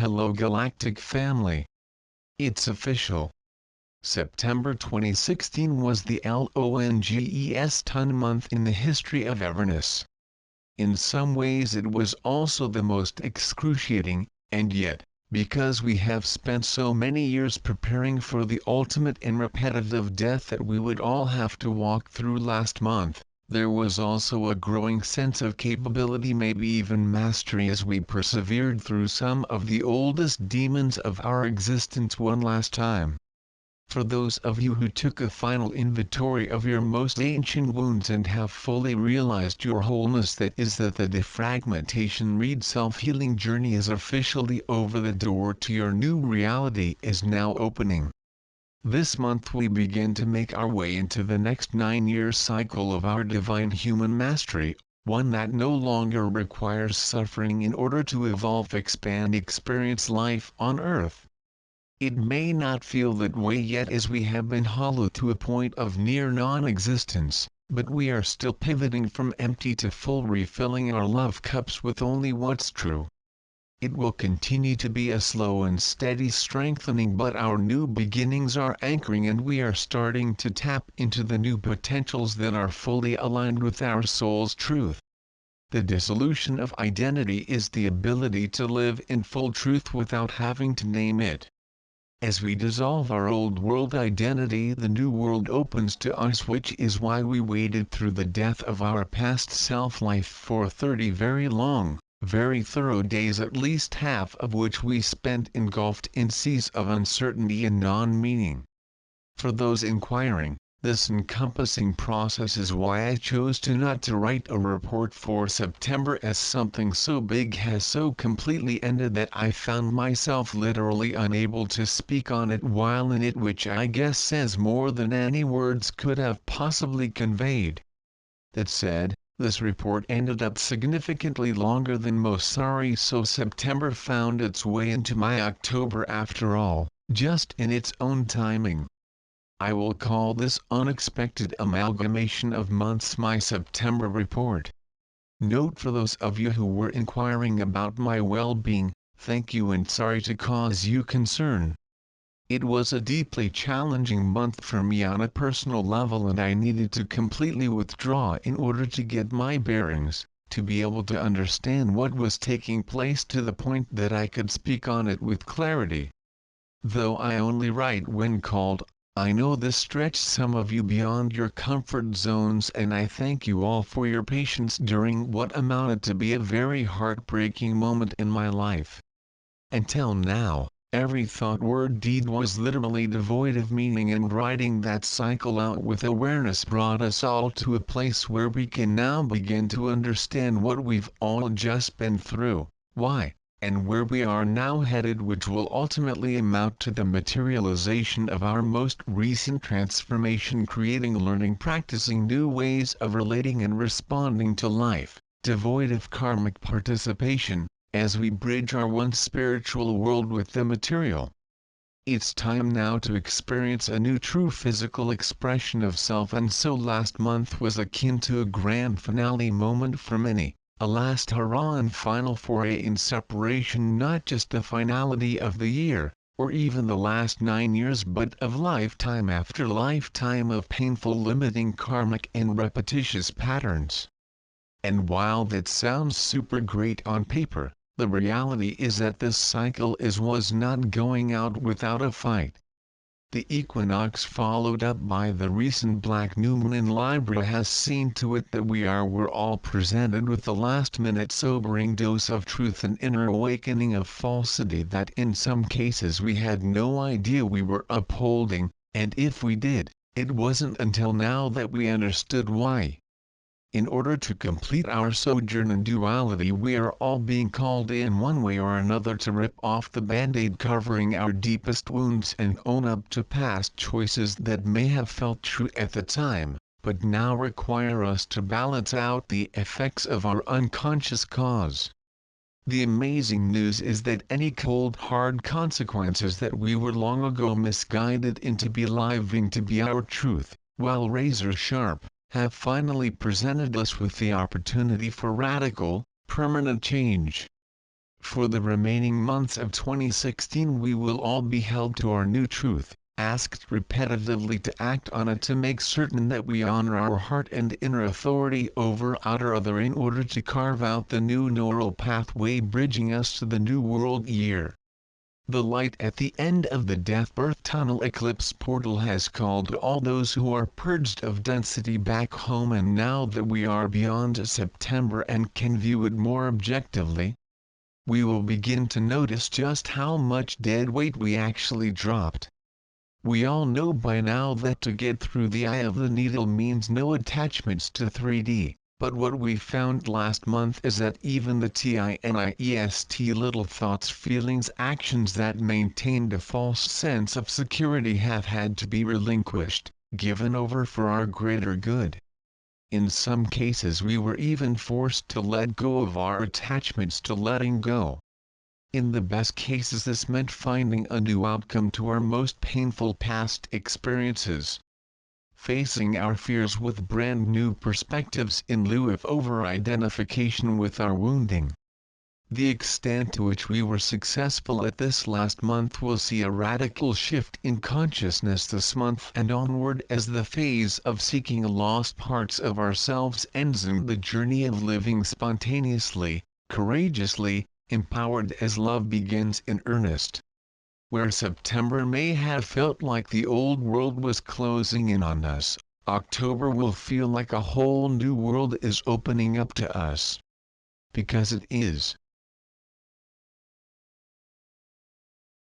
Hello Galactic family. It's official. September 2016 was the longest month in the history of everness. In some ways it was also the most excruciating, and yet, because we have spent so many years preparing for the ultimate and repetitive death that we would all have to walk through last month, there was also a growing sense of capability, maybe even mastery, as we persevered through some of the oldest demons of our existence one last time. For those of you who took a final inventory of your most ancient wounds and have fully realized your wholeness, that is that the defragmentation read self-healing journey is officially over. The door to your new reality is now opening. This month we begin to make our way into the next 9-year cycle of our divine human mastery, one that no longer requires suffering in order to evolve, expand, experience life on Earth. It may not feel that way yet, as we have been hollowed to a point of near non-existence, but we are still pivoting from empty to full, refilling our love cups with only what's true. It will continue to be a slow and steady strengthening, but our new beginnings are anchoring, and we are starting to tap into the new potentials that are fully aligned with our soul's truth. The dissolution of identity is the ability to live in full truth without having to name it. As we dissolve our old world identity, the new world opens to us, which is why we waited through the death of our past self-life for 30 very long, very thorough days, at least half of which we spent engulfed in seas of uncertainty and non-meaning. For those inquiring, this encompassing process is why I chose not to write a report for September, as something so big has so completely ended that I found myself literally unable to speak on it while in it, which I guess says more than any words could have possibly conveyed. That said, this report ended up significantly longer than most. Sorry. So September found its way into my October after all, just in its own timing. I will call this unexpected amalgamation of months my September report. Note: for those of you who were inquiring about my well-being, thank you and sorry to cause you concern. It was a deeply challenging month for me on a personal level, and I needed to completely withdraw in order to get my bearings, to be able to understand what was taking place to the point that I could speak on it with clarity. Though I only write when called, I know this stretched some of you beyond your comfort zones, and I thank you all for your patience during what amounted to be a very heartbreaking moment in my life. Until now, every thought, word, deed was literally devoid of meaning, and writing that cycle out with awareness brought us all to a place where we can now begin to understand what we've all just been through, why, and where we are now headed, which will ultimately amount to the materialization of our most recent transformation, creating, learning, practicing new ways of relating and responding to life, devoid of karmic participation, as we bridge our one spiritual world with the material. It's time now to experience a new true physical expression of self, and so last month was akin to a grand finale moment for many, a last hurrah and final foray in separation, not just the finality of the year, or even the last 9 years, but of lifetime after lifetime of painful, limiting, karmic and repetitious patterns. And while that sounds super great on paper, the reality is that this cycle was not going out without a fight. The equinox, followed up by the recent black new moon in Libra, has seen to it that we're all presented with the last-minute sobering dose of truth, and inner awakening of falsity that in some cases we had no idea we were upholding, and if we did, it wasn't until now that we understood why. In order to complete our sojourn in duality, we are all being called in one way or another to rip off the band-aid covering our deepest wounds and own up to past choices that may have felt true at the time, but now require us to balance out the effects of our unconscious cause. The amazing news is that any cold hard consequences that we were long ago misguided into believing to be our truth, while razor sharp, have finally presented us with the opportunity for radical, permanent change. For the remaining months of 2016 we will all be held to our new truth, asked repetitively to act on it, to make certain that we honor our heart and inner authority over outer other in order to carve out the new neural pathway bridging us to the new world year. The light at the end of the death-birth tunnel eclipse portal has called all those who are purged of density back home, and now that we are beyond September and can view it more objectively, we will begin to notice just how much dead weight we actually dropped. We all know by now that to get through the eye of the needle means no attachments to 3D. But what we found last month is that even the tiniest little thoughts, feelings, actions that maintained a false sense of security have had to be relinquished, given over for our greater good. In some cases we were even forced to let go of our attachments to letting go. In the best cases this meant finding a new outcome to our most painful past experiences. Facing our fears with brand new perspectives in lieu of over-identification with our wounding. The extent to which we were successful at this last month will see a radical shift in consciousness this month and onward as the phase of seeking lost parts of ourselves ends and the journey of living spontaneously, courageously, empowered as love begins in earnest. Where September may have felt like the old world was closing in on us, October will feel like a whole new world is opening up to us. Because it is.